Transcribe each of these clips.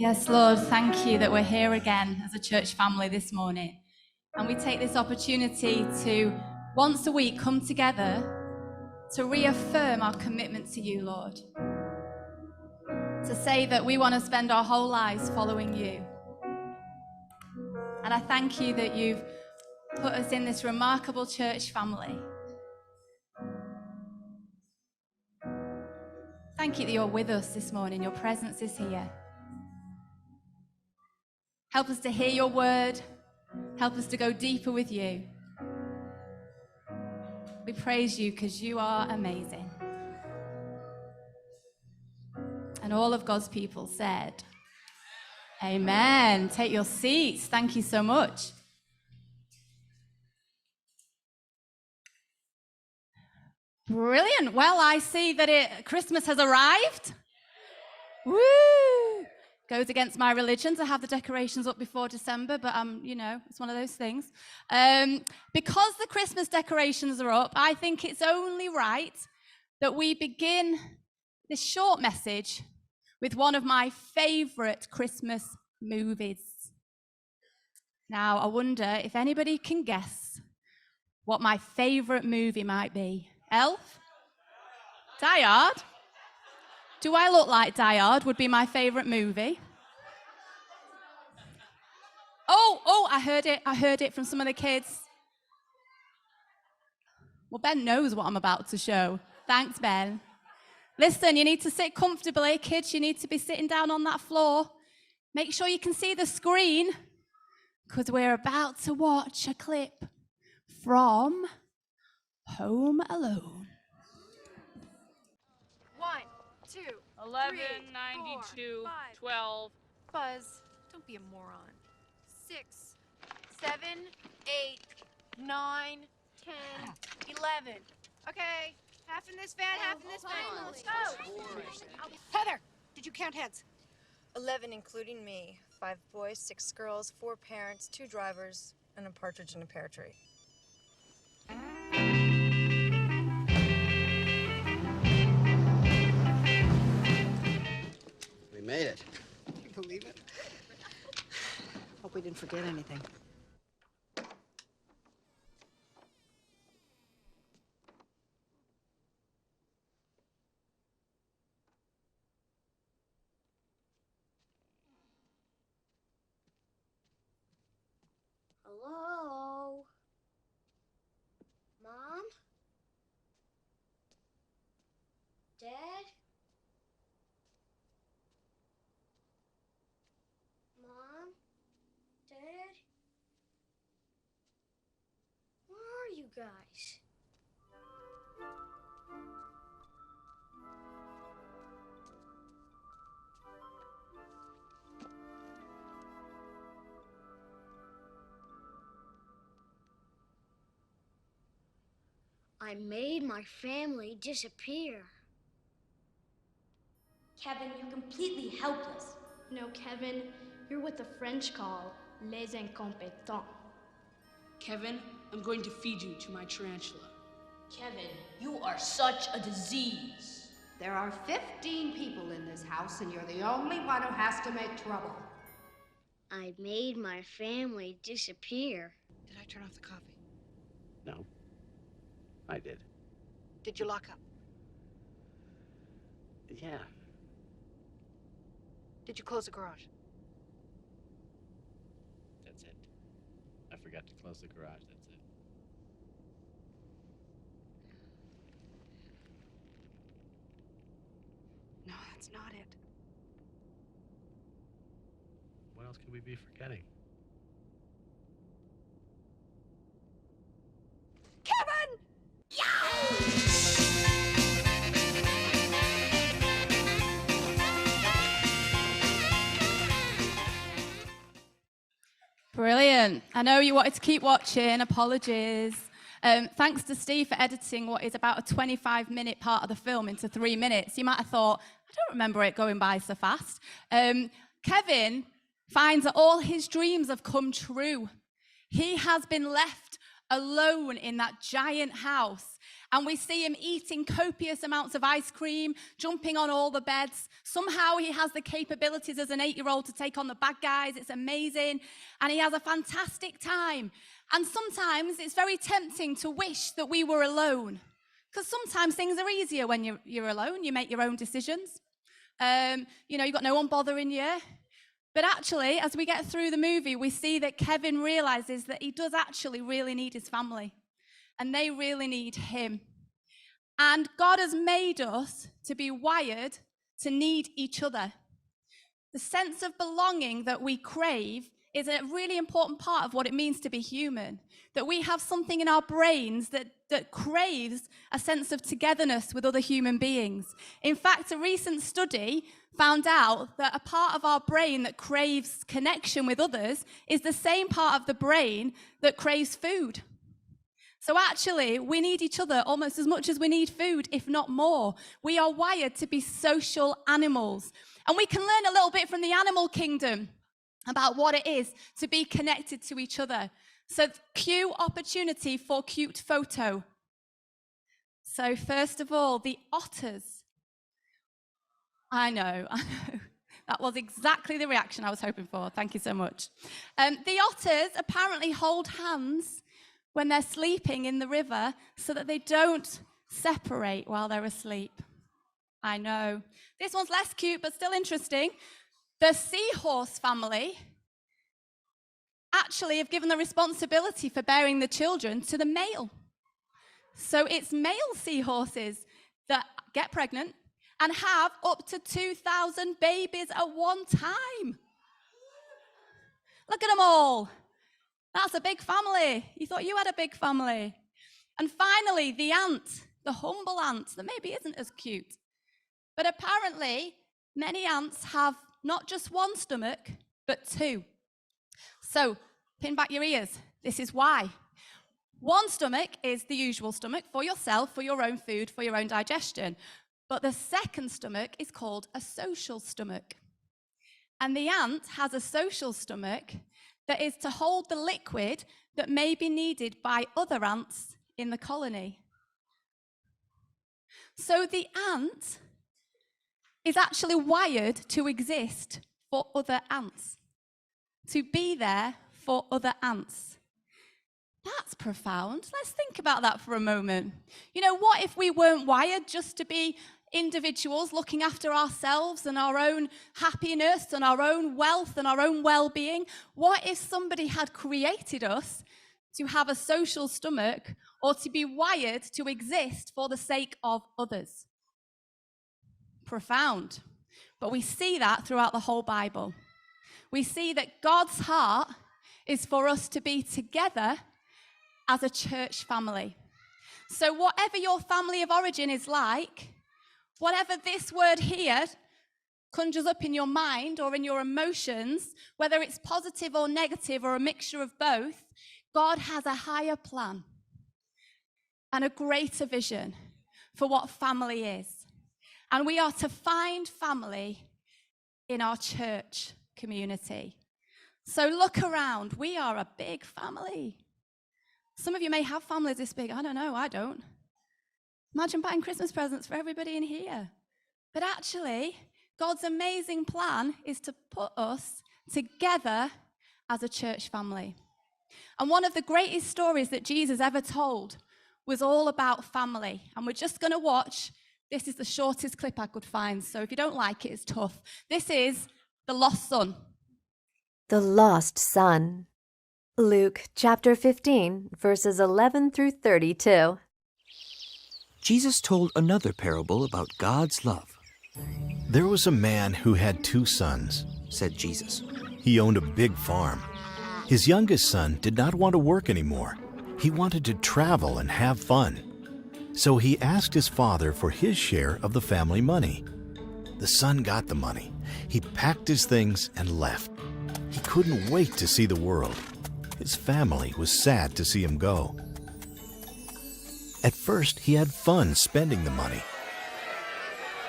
Yes, Lord, thank you that we're here again as a church family this morning. And we take this opportunity to once a week come together to reaffirm our commitment to you, Lord. To say that we want to spend our whole lives following you. And I thank you that you've put us in this remarkable church family. Thank you that you're with us this morning. Your presence is here. Help us to hear your word. Help us to go deeper with you. We praise you because you are amazing. And all of God's people said, Amen. Take your seats. Thank you so much. Brilliant. Well, I see that Christmas has arrived. Woo! Goes against my religion to have the decorations up before December, but it's one of those things. Because the Christmas decorations are up, I think it's only right that we begin this short message with one of my favorite Christmas movies. Now, I wonder if anybody can guess what my favorite movie might be. Elf? Die Hard? Do I look like Die Hard would be my favorite movie? Oh, I heard it from some of the kids. Well, Ben knows what I'm about to show. Thanks, Ben. Listen, you need to sit comfortably, kids. You need to be sitting down on that floor. Make sure you can see the screen, because we're about to watch a clip from Home Alone. 1, 2, 11, 3, 92, 4, 5. 12. Buzz, don't be a moron. 6, 7, 8, 9, 10, 11. Okay, half in this van, half in this van. Let's go. Heather, did you count heads? 11, including me. 5 boys, 6 girls, 4 parents, 2 drivers, and a partridge in a pear tree. We made it. Can you believe it? Hope we didn't forget anything. Hello? Mom? Dad? Mom? Dad? Where are you guys? I made my family disappear. Kevin, you're completely helpless. No, Kevin, you're what the French call les incompétents. Kevin, I'm going to feed you to my tarantula. Kevin, you are such a disease. There are 15 people in this house, and you're the only one who has to make trouble. I made my family disappear. Did I turn off the coffee? No. I did. Did you lock up? Yeah. Did you close the garage? That's it. I forgot to close the garage. That's it. No, that's not it. What else could we be forgetting? Kevin! Brilliant. I know you wanted to keep watching. Apologies. Thanks to Steve for editing what is about a 25-minute part of the film into 3 minutes. You might have thought, I don't remember it going by so fast. Kevin finds that all his dreams have come true. He has been left alone in that giant house, And we see him eating copious amounts of ice cream, jumping on all the beds. Somehow he has the capabilities as an 8-year-old to take on the bad guys. It's amazing. And he has a fantastic time. And sometimes it's very tempting to wish that we were alone. Because sometimes things are easier when you're alone. You make your own decisions. You've got no one bothering you. But actually, as we get through the movie, we see that Kevin realizes that he does actually really need his family. And they really need him. And God has made us to be wired to need each other. The sense of belonging that we crave is a really important part of what it means to be human. That we have something in our brains that craves a sense of togetherness with other human beings. In fact, a recent study found out that a part of our brain that craves connection with others is the same part of the brain that craves food. So actually, we need each other almost as much as we need food, if not more. We are wired to be social animals. And we can learn a little bit from the animal kingdom about what it is to be connected to each other. So cue opportunity for cute photo. So first of all, the otters. I know. That was exactly the reaction I was hoping for. Thank you so much. The otters apparently hold hands when they're sleeping in the river so that they don't separate while they're asleep. I know. This one's less cute, but still interesting. The seahorse family actually have given the responsibility for bearing the children to the male. So it's male seahorses that get pregnant and have up to 2,000 babies at one time. Look at them all. That's a big family. You thought you had a big family. And finally, the ant, the humble ant that maybe isn't as cute. But apparently, many ants have not just one stomach, but two. So, pin back your ears. This is why. One stomach is the usual stomach for yourself, for your own food, for your own digestion. But the second stomach is called a social stomach. And the ant has a social stomach that is to hold the liquid that may be needed by other ants in the colony. So the ant is actually wired to exist for other ants, to be there for other ants. That's profound. Let's think about that for a moment. What if we weren't wired just to be individuals looking after ourselves and our own happiness and our own wealth and our own well-being? What if somebody had created us to have a social stomach or to be wired to exist for the sake of others? Profound. But we see that throughout the whole Bible. We see that God's heart is for us to be together as a church family. So whatever your family of origin is like, whatever this word here conjures up in your mind or in your emotions, whether it's positive or negative or a mixture of both, God has a higher plan and a greater vision for what family is. And we are to find family in our church community. So look around. We are a big family. Some of you may have families this big. I don't know. I don't. Imagine buying Christmas presents for everybody in here. But actually, God's amazing plan is to put us together as a church family. And one of the greatest stories that Jesus ever told was all about family. And we're just going to watch. This is the shortest clip I could find. So if you don't like it, it's tough. This is the lost son. The lost son. Luke chapter 15, verses 11 through 32. Jesus told another parable about God's love. There was a man who had 2 sons, said Jesus. He owned a big farm. His youngest son did not want to work anymore. He wanted to travel and have fun. So he asked his father for his share of the family money. The son got the money. He packed his things and left. He couldn't wait to see the world. His family was sad to see him go. At first, he had fun spending the money.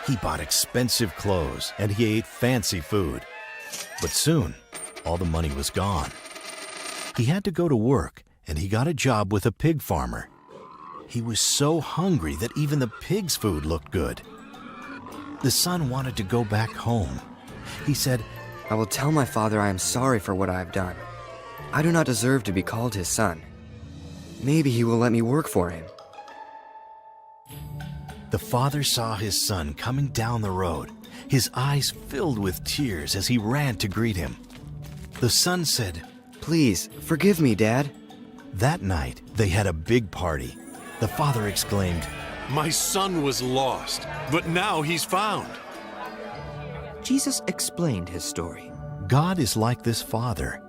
He bought expensive clothes and he ate fancy food. But soon, all the money was gone. He had to go to work and he got a job with a pig farmer. He was so hungry that even the pig's food looked good. The son wanted to go back home. He said, I will tell my father I am sorry for what I have done. I do not deserve to be called his son. Maybe he will let me work for him. The father saw his son coming down the road. His eyes filled with tears as he ran to greet him. The son said, Please, forgive me, Dad. That night, they had a big party. The father exclaimed, My son was lost, but now he's found. Jesus explained his story. God is like this father.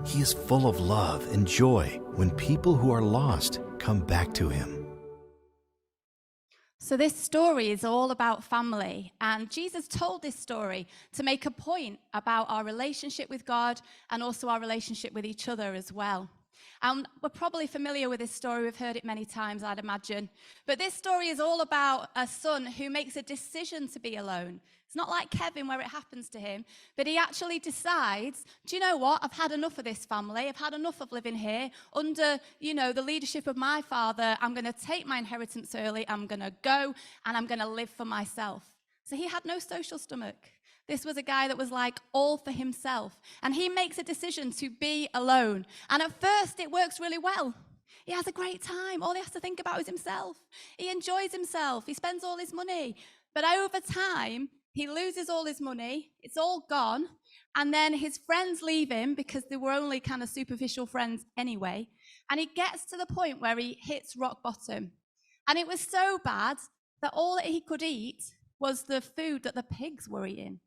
He is full of love and joy when people who are lost come back to him. So this story is all about family, and Jesus told this story to make a point about our relationship with God and also our relationship with each other as well. And we're probably familiar with this story. We've heard it many times, I'd imagine. But this story is all about a son who makes a decision to be alone. It's not like Kevin where it happens to him, but he actually decides, do you know what? I've had enough of this family. I've had enough of living here. Under, the leadership of my father, I'm going to take my inheritance early. I'm going to go and I'm going to live for myself. So he had no social stomach. This was a guy that was like all for himself. And he makes a decision to be alone. And at first it works really well. He has a great time. All he has to think about is himself. He enjoys himself. He spends all his money. But over time, he loses all his money. It's all gone. And then his friends leave him because they were only kind of superficial friends anyway. And he gets to the point where he hits rock bottom. And it was so bad that all that he could eat was the food that the pigs were eating.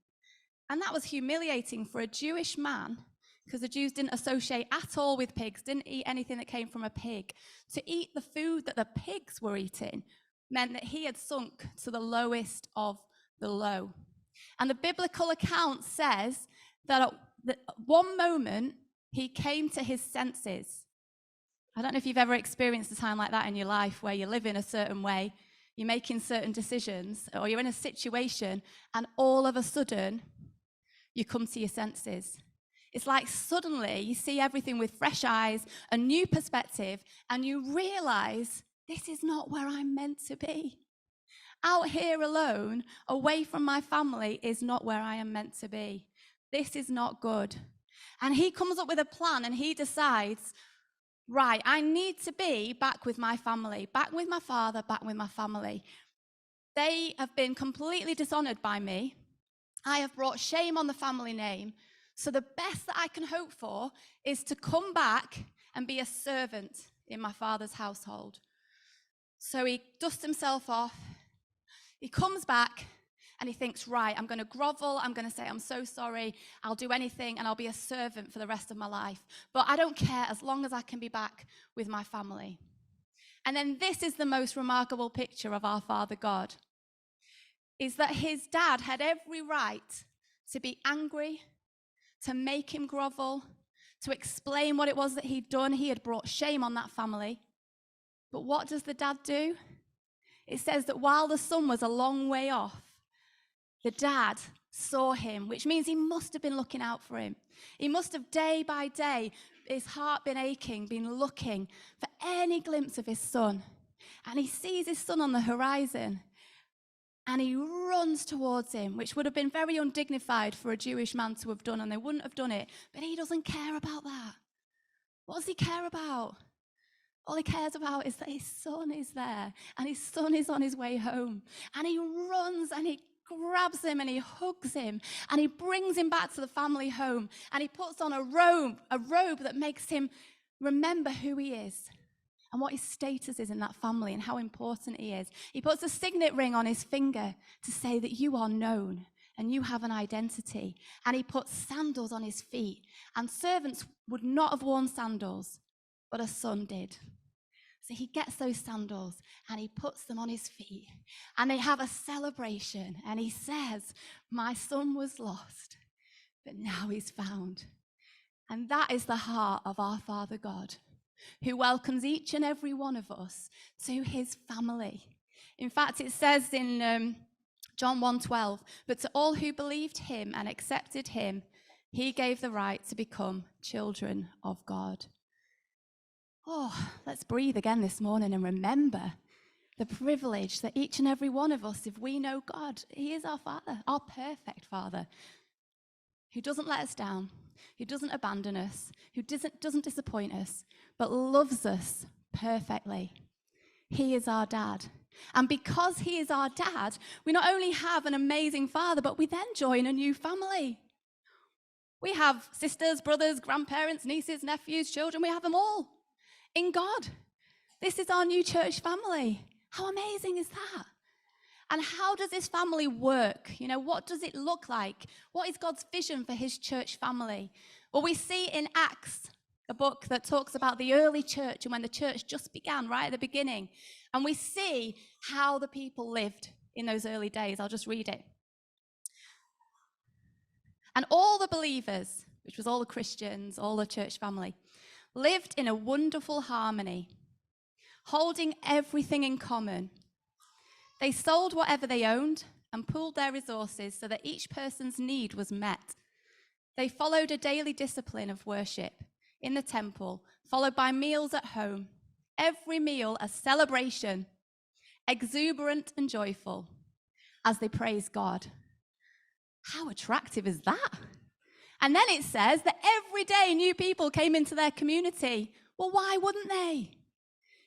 And that was humiliating for a Jewish man, because the Jews didn't associate at all with pigs, didn't eat anything that came from a pig. To eat the food that the pigs were eating meant that he had sunk to the lowest of the low. And the biblical account says that at one moment he came to his senses. I don't know if you've ever experienced a time like that in your life where you live in a certain way, you're making certain decisions, or you're in a situation, and all of a sudden you come to your senses. It's like suddenly you see everything with fresh eyes, a new perspective, and you realize this is not where I'm meant to be. Out here alone, away from my family, is not where I am meant to be. This is not good. And he comes up with a plan and he decides, right, I need to be back with my family, back with my father, back with my family. They have been completely dishonored by me. I have brought shame on the family name. So the best that I can hope for is to come back and be a servant in my father's household. So he dusts himself off. He comes back and he thinks, right, I'm going to grovel. I'm going to say, I'm so sorry. I'll do anything and I'll be a servant for the rest of my life. But I don't care as long as I can be back with my family. And then this is the most remarkable picture of our Father God, is that his dad had every right to be angry, to make him grovel, to explain what it was that he'd done. He had brought shame on that family. But what does the dad do? It says that while the son was a long way off, the dad saw him, which means he must have been looking out for him. He must have day by day, his heart been aching, been looking for any glimpse of his son. And he sees his son on the horizon. And he runs towards him, which would have been very undignified for a Jewish man to have done, and they wouldn't have done it. But he doesn't care about that. What does he care about? All he cares about is that his son is there, and his son is on his way home. And he runs, and he grabs him, and he hugs him, and he brings him back to the family home. And he puts on a robe that makes him remember who he is and what his status is in that family and how important he is. He puts a signet ring on his finger to say that you are known and you have an identity. And he puts sandals on his feet. And servants would not have worn sandals, but a son did. So he gets those sandals and he puts them on his feet. And they have a celebration. And he says, my son was lost, but now he's found. And that is the heart of our Father God, who welcomes each and every one of us to his family. In fact, it says in John 1:12, but to all who believed him and accepted him, he gave the right to become children of God. Oh, let's breathe again this morning and remember the privilege that each and every one of us, if we know God, he is our Father, our perfect Father, who doesn't let us down, who doesn't abandon us, who doesn't disappoint us, but loves us perfectly. He is our dad. And because he is our dad, we not only have an amazing father, but we then join a new family. We have sisters, brothers, grandparents, nieces, nephews, children. We have them all in God. This is our new church family. How amazing is that? And how does this family work? You know, what does it look like? What is God's vision for his church family? Well, we see in Acts, a book that talks about the early church and when the church just began right at the beginning. And we see how the people lived in those early days. I'll just read it. And all the believers, which was all the Christians, all the church family, lived in a wonderful harmony, holding everything in common. They sold whatever they owned and pooled their resources so that each person's need was met. They followed a daily discipline of worship in the temple, followed by meals at home. Every meal a celebration, exuberant and joyful, as they praised God. How attractive is that? And then it says that every day new people came into their community. Well, why wouldn't they?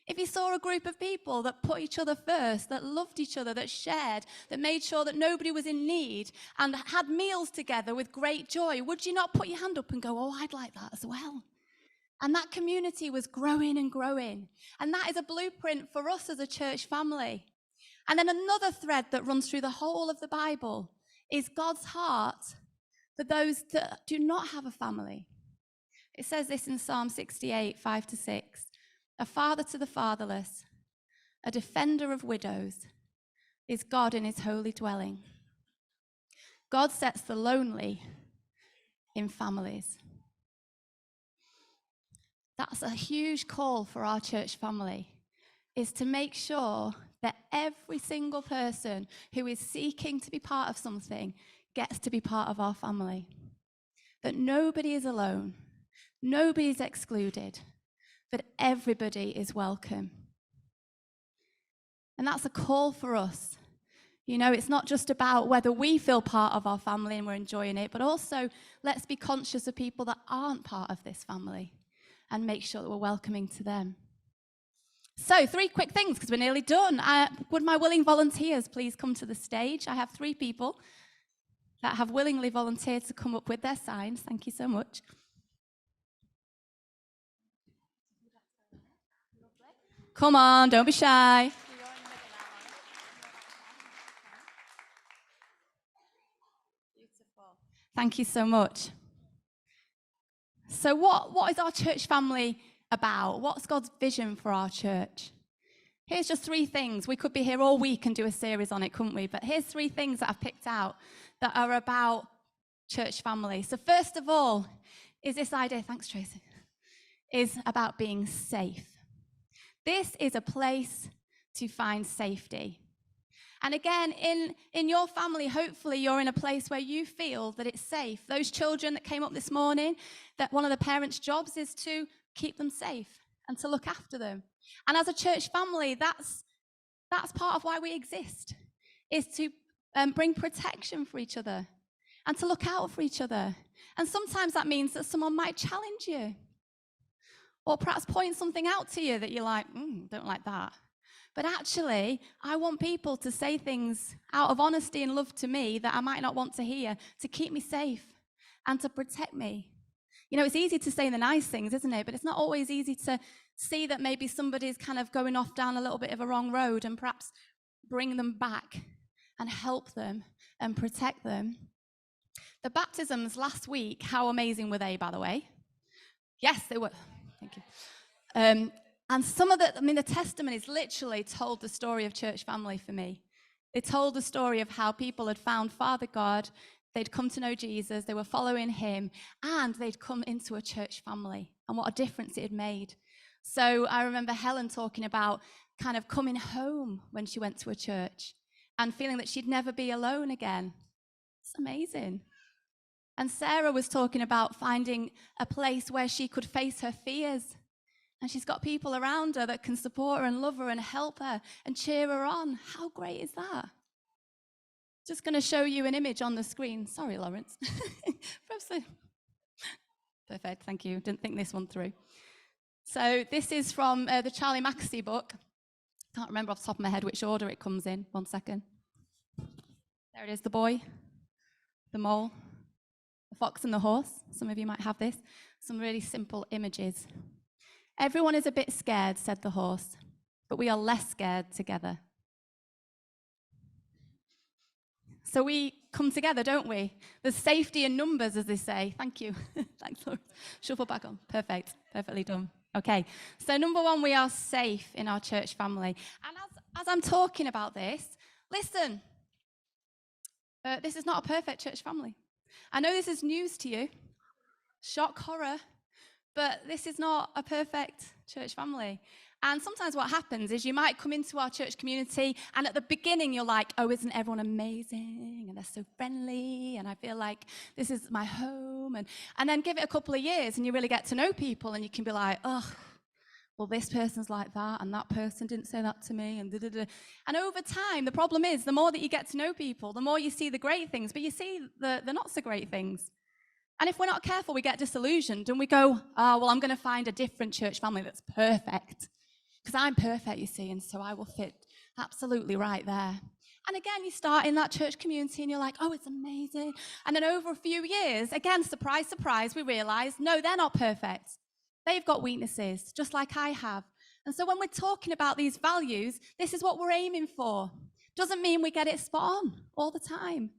If you saw a group of people that put each other first, that loved each other, that shared, that made sure that nobody was in need and had meals together with great joy, would you not put your hand up and go, oh, I'd like that as well? And that community was growing and growing. And that is a blueprint for us as a church family. And then another thread that runs through the whole of the Bible is God's heart for those that do not have a family. It says this in Psalm 68, 5-6. A father to the fatherless, a defender of widows, is God in his holy dwelling. God sets the lonely in families. That's a huge call for our church family, is to make sure that every single person who is seeking to be part of something gets to be part of our family. That nobody is alone, nobody is excluded, but everybody is welcome. And that's a call for us. You know, it's not just about whether we feel part of our family and we're enjoying it, but also let's be conscious of people that aren't part of this family and make sure that we're welcoming to them. So 3 quick things, because we're nearly done. Would my willing volunteers please come to the stage? I have 3 people that have willingly volunteered to come up with their signs. Thank you so much. Come on, don't be shy. Thank you so much. So what is our church family about? What's God's vision for our church? Here's just 3 things. We could be here all week and do a series on it, couldn't we? But here's 3 things that I've picked out that are about church family. So first of all is this idea, thanks Tracy, is about being safe. This is a place to find safety. And again, in your family, hopefully you're in a place where you feel that it's safe. Those children that came up this morning, that one of the parents' jobs is to keep them safe and to look after them. And as a church family, that's part of why we exist, is to bring protection for each other and to look out for each other. And sometimes that means that someone might challenge you or perhaps point something out to you that you're like, don't like that. But actually, I want people to say things out of honesty and love to me that I might not want to hear, to keep me safe and to protect me. You know, it's easy to say the nice things, isn't it? But it's not always easy to see that maybe somebody's kind of going off down a little bit of a wrong road and perhaps bring them back and help them and protect them. The baptisms last week, how amazing were they, by the way? Yes, they were. Thank you. And some of the testimonies literally told the story of church family for me. They told the story of how people had found Father God, they'd come to know Jesus, they were following him, and they'd come into a church family, and what a difference it had made. So I remember Helen talking about kind of coming home when she went to a church and feeling that she'd never be alone again. It's amazing. And Sarah was talking about finding a place where she could face her fears And she's got people around her that can support her and love her and help her and cheer her on. How great is that? Just going to show you an image on the screen. Sorry, Lawrence. Perfect, thank you. Didn't think this one through. So this is from the Charlie Mackesy book. Can't remember off the top of my head which order it comes in. 1 second. There it is, the boy, the mole, the fox and the horse. Some of you might have this. Some really simple images. Everyone is a bit scared, said the horse, but we are less scared together. So we come together, don't we? There's safety in numbers, as they say. Thank you. Thanks, Lord. Shuffle back on. Perfect. Perfectly done. Okay. So number one, we are safe in our church family. And as I'm talking about this, listen, this is not a perfect church family. I know this is news to you. Shock, horror. But this is not a perfect church family. And sometimes what happens is you might come into our church community and at the beginning you're like, oh, isn't everyone amazing? And they're so friendly and I feel like this is my home. And then give it a couple of years and you really get to know people and you can be like, oh, well, this person's like that and that person didn't say that to me and da-da-da. And over time, the problem is the more that you get to know people, the more you see the great things, but you see the not so great things. And if we're not careful, we get disillusioned and we go, oh, well, I'm going to find a different church family that's perfect. Because I'm perfect, you see, and so I will fit absolutely right there. And again, you start in that church community and you're like, oh, it's amazing. And then over a few years, again, surprise, surprise, we realize, no, they're not perfect. They've got weaknesses, just like I have. And so when we're talking about these values, this is what we're aiming for. Doesn't mean we get it spot on all the time.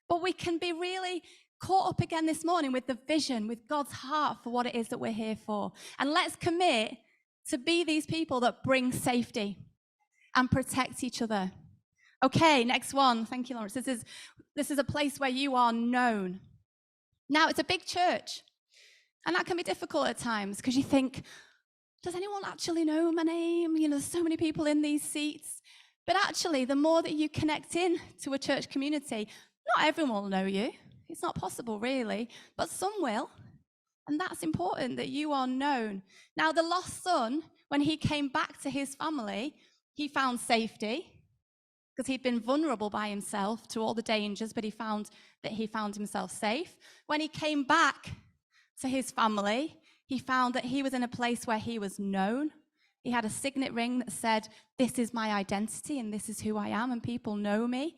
But we can be really caught up again this morning with the vision, with God's heart for what it is that we're here for. And let's commit to be these people that bring safety and protect each other. Okay, next one. Thank you, Lawrence. This is a place where you are known. Now, it's a big church, and that can be difficult at times because you think, does anyone actually know my name? You know, there's so many people in these seats. But actually, the more that you connect in to a church community, not everyone will know you. It's not possible, really, but some will. And that's important, that you are known. Now, the lost son, when he came back to his family, he found safety because he'd been vulnerable by himself to all the dangers, but he found himself safe. When he came back to his family, he found that he was in a place where he was known. He had a signet ring that said, this is my identity and this is who I am and people know me.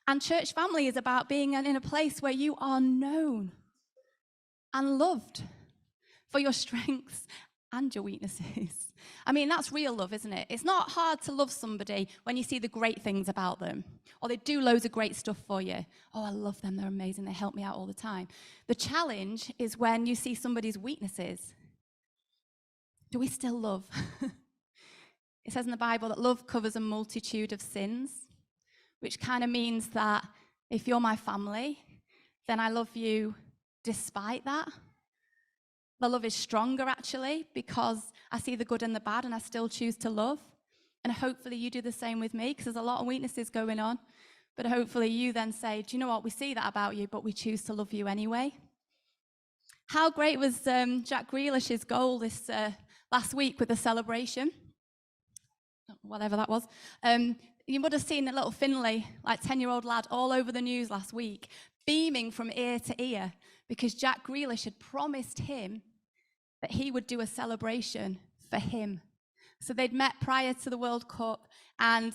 And church family is about being in a place where you are known and loved for your strengths and your weaknesses. I mean, that's real love, isn't it? It's not hard to love somebody when you see the great things about them, or they do loads of great stuff for you. Oh, I love them, they're amazing, they help me out all the time. The challenge is when you see somebody's weaknesses. Do we still love? It says in the Bible that love covers a multitude of sins, which kind of means that if you're my family, then I love you despite that. The love is stronger, actually, because I see the good and the bad, and I still choose to love. And hopefully you do the same with me, because there's a lot of weaknesses going on. But hopefully you then say, do you know what, we see that about you, but we choose to love you anyway. How great was Jack Grealish's goal this last week with the celebration? Whatever that was. You would have seen a little Finley, like 10-year-old lad, all over the news last week, beaming from ear to ear, because Jack Grealish had promised him that he would do a celebration for him. So they'd met prior to the World Cup, and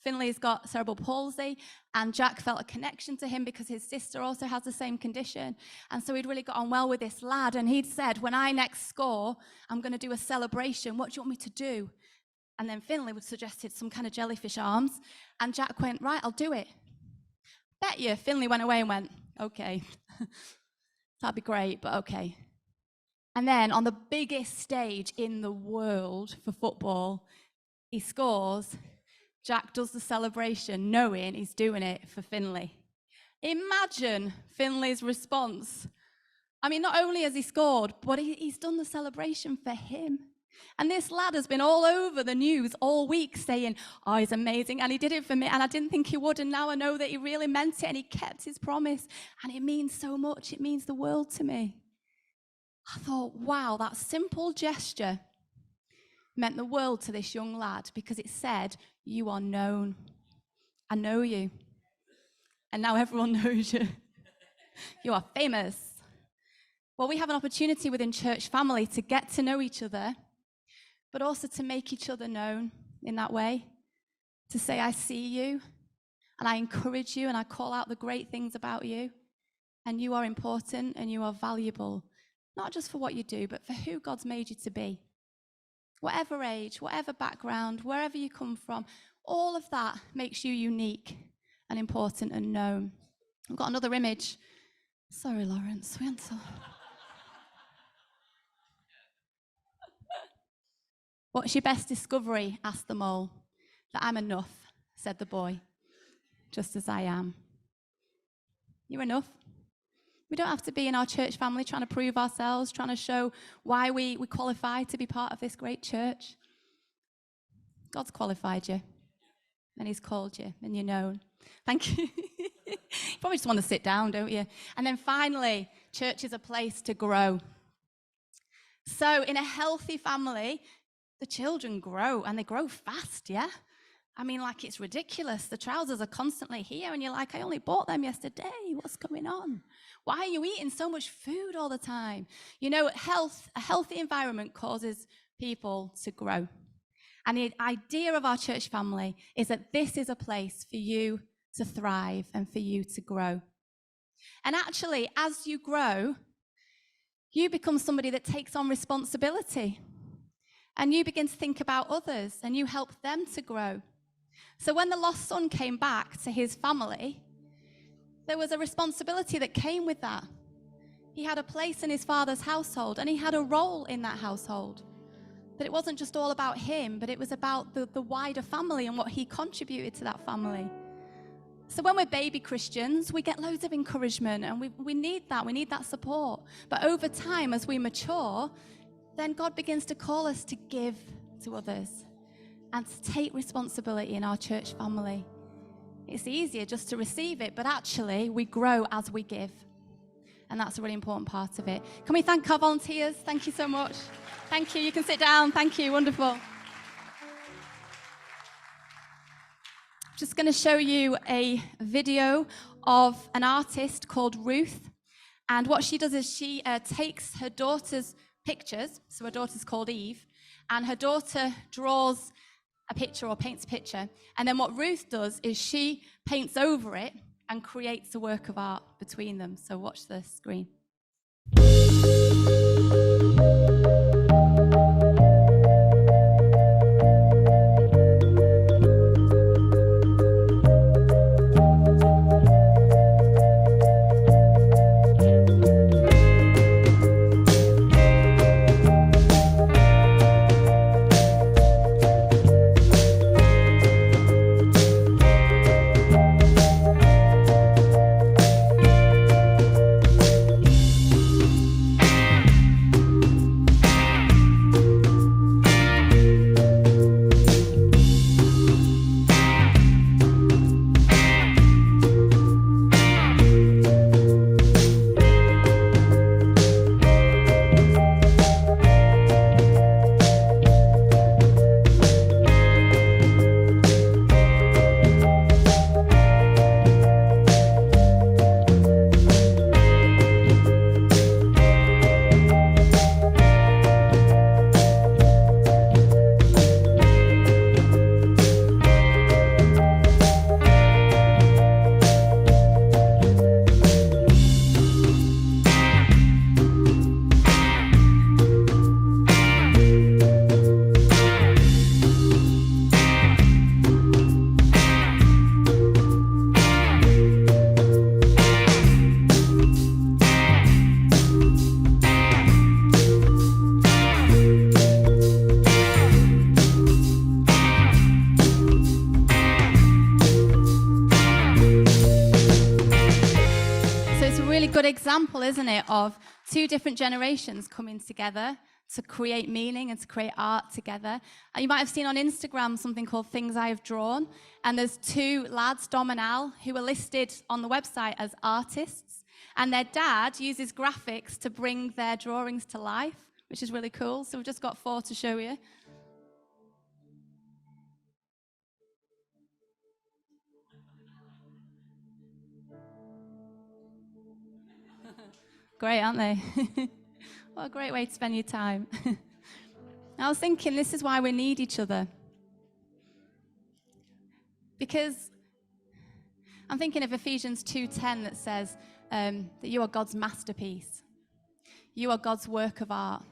Finley's got cerebral palsy, and Jack felt a connection to him because his sister also has the same condition. And so he'd really got on well with this lad, and he'd said, when I next score, I'm going to do a celebration. What do you want me to do? And then Finley would suggested some kind of jellyfish arms, and Jack went, right, I'll do it. Bet you Finley went away and went, okay, that'd be great, but okay. And then on the biggest stage in the world for football, he scores. Jack does the celebration knowing he's doing it for Finley. Imagine Finley's response. I mean, not only has he scored, but he's done the celebration for him. And this lad has been all over the news all week saying, oh, he's amazing, and he did it for me, and I didn't think he would, and now I know that he really meant it, and he kept his promise, and it means so much. It means the world to me. I thought, wow, that simple gesture meant the world to this young lad because it said, you are known. I know you. And now everyone knows you. You are famous. Well, we have an opportunity within church family to get to know each other, but also to make each other known in that way. To say, I see you, and I encourage you, and I call out the great things about you. And you are important, and you are valuable, not just for what you do, but for who God's made you to be. Whatever age, whatever background, wherever you come from, all of that makes you unique and important and known. I've got another image. Sorry, Lawrence. What's your best discovery? Asked the mole. That I'm enough, said the boy, just as I am. You're enough. We don't have to be in our church family trying to prove ourselves, trying to show why we qualify to be part of this great church. God's qualified you, and he's called you, and you're known. Thank you. You probably just want to sit down, don't you? And then finally, church is a place to grow. So in a healthy family, the children grow, and they grow fast, yeah? I mean, like, it's ridiculous. The trousers are constantly here, and you're like, I only bought them yesterday. What's going on? Why are you eating so much food all the time? You know, a healthy environment causes people to grow. And the idea of our church family is that this is a place for you to thrive and for you to grow. And actually, as you grow, you become somebody that takes on responsibility. And you begin to think about others, and you help them to grow. So when the lost son came back to his family, there was a responsibility that came with that. He had a place in his father's household, and he had a role in that household. That it wasn't just all about him, but it was about the wider family and what he contributed to that family. So when we're baby Christians, we get loads of encouragement, and we need that. We need that support. But over time, as we mature, then God begins to call us to give to others and to take responsibility in our church family. It's easier just to receive it, but actually we grow as we give. And that's a really important part of it. Can we thank our volunteers? Thank you so much. Thank you. You can sit down. Thank you. Wonderful. Just going to show you a video of an artist called Ruth. And what she does is she takes her daughter's pictures. So her daughter's called Eve. And her daughter draws a picture or paints a picture. And then what Ruth does is she paints over it and creates a work of art between them. So watch the screen. Good example, isn't it, of two different generations coming together to create meaning and to create art together. And you might have seen on Instagram something called Things I Have Drawn, and there's two lads, Dom and Al, who are listed on the website as artists, and their dad uses graphics to bring their drawings to life, which is really cool. So we've just got 4 to show you. great, aren't they? What a great way to spend your time. I was thinking this is why we need each other. Because I'm thinking of Ephesians 2:10 that says that you are God's masterpiece. You are God's work of art.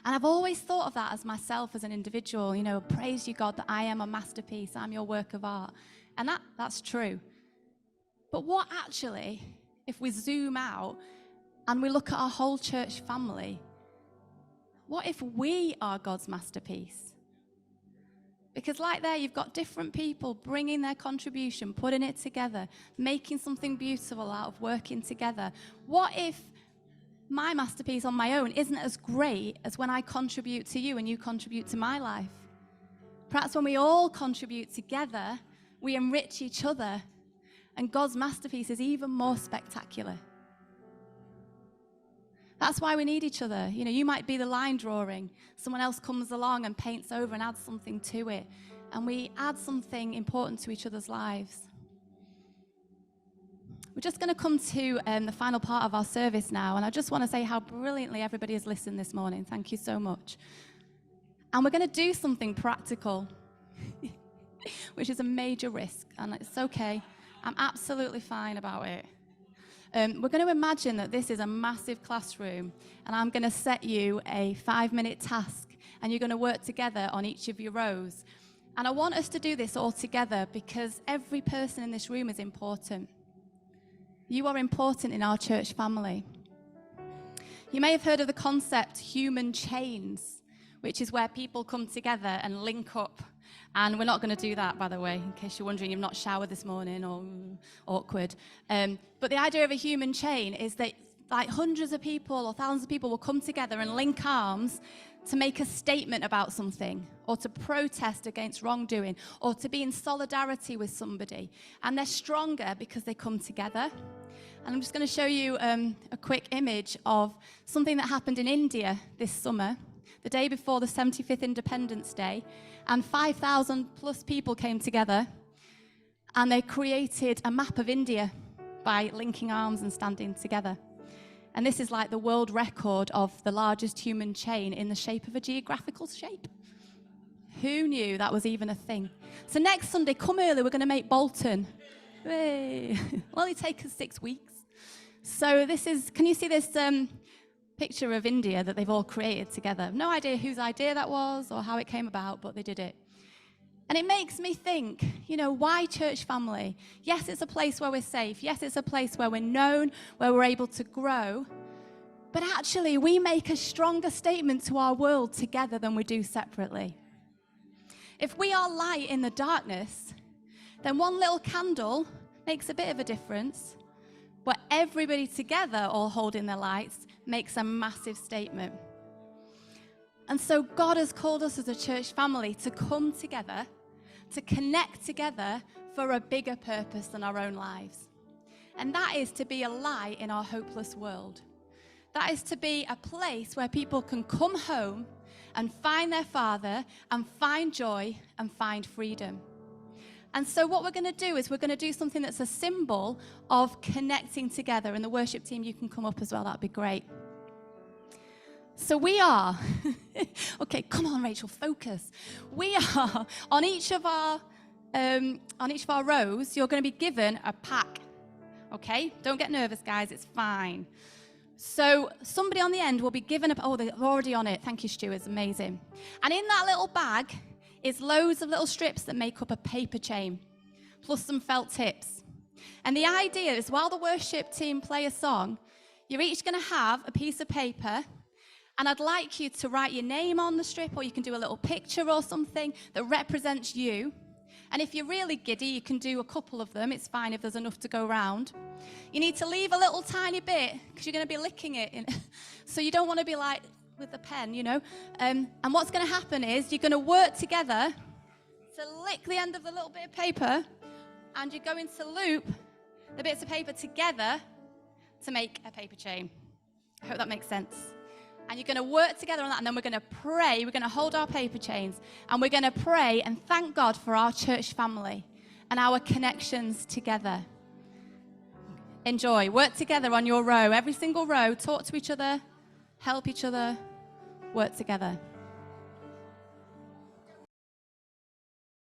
And I've always thought of that as myself as an individual. You know, praise you, God, that I am a masterpiece. I'm your work of art. And that's true. But what actually, if we zoom out and we look at our whole church family, what if we are God's masterpiece? Because like there, you've got different people bringing their contribution, putting it together, making something beautiful out of working together. What if my masterpiece on my own isn't as great as when I contribute to you and you contribute to my life? Perhaps when we all contribute together, we enrich each other, and God's masterpiece is even more spectacular. That's why we need each other. You know, you might be the line drawing. Someone else comes along and paints over and adds something to it. And we add something important to each other's lives. We're just going to come to the final part of our service now. And I just want to say how brilliantly everybody has listened this morning. Thank you so much. And we're going to do something practical, which is a major risk. And it's okay. I'm absolutely fine about it. We're going to imagine that this is a massive classroom, and I'm going to set you a 5-minute task, and you're going to work together on each of your rows. And I want us to do this all together because every person in this room is important. You are important in our church family. You may have heard of the concept human chains, which is where people come together and link up. And we're not going to do that, by the way, in case you're wondering you've not showered this morning or awkward. But the idea of a human chain is that like hundreds of people or thousands of people will come together and link arms to make a statement about something, or to protest against wrongdoing, or to be in solidarity with somebody. And they're stronger because they come together. And I'm just going to show you a quick image of something that happened in India this summer, the day before the 75th Independence Day. And 5,000 plus people came together and they created a map of India by linking arms and standing together. And this is like the world record of the largest human chain in the shape of a geographical shape. Who knew that was even a thing? So next Sunday, come early, we're going to make Bolton. Hey. It'll only take us 6 weeks. So this is, can you see this picture of India that they've all created together? No idea whose idea that was or how it came about, but they did it. And it makes me think, you know, why church family? Yes, it's a place where we're safe. Yes, it's a place where we're known, where we're able to grow. But actually, we make a stronger statement to our world together than we do separately. If we are light in the darkness, then one little candle makes a bit of a difference. But everybody together, all holding their lights, makes a massive statement. And so God has called us as a church family to come together, to connect together for a bigger purpose than our own lives. And that is to be a light in our hopeless world. That is to be a place where people can come home and find their Father and find joy and find freedom. And so what we're going to do is we're going to do something that's a symbol of connecting together. And the worship team, you can come up as well. That'd be great. So we are, okay, come on, Rachel, focus. We are, on each of our rows, you're going to be given a pack, okay? Don't get nervous, guys, it's fine. So somebody on the end will be given oh, they're already on it. Thank you, Stu, it's amazing. And in that little bag is loads of little strips that make up a paper chain, plus some felt tips. And the idea is while the worship team play a song, you're each going to have a piece of paper. And I'd like you to write your name on the strip, or you can do a little picture or something that represents you. And if you're really giddy, you can do a couple of them. It's fine if there's enough to go around. You need to leave a little tiny bit because you're going to be licking it. So you don't want to be like with the pen, you know. And what's going to happen is you're going to work together to lick the end of the little bit of paper, and you're going to loop the bits of paper together to make a paper chain. I hope that makes sense. And you're going to work together on that, and then we're going to pray. We're going to hold our paper chains, and we're going to pray and thank God for our church family and our connections together. Enjoy. Work together on your row. Every single row. Talk to each other. Help each other. Work together.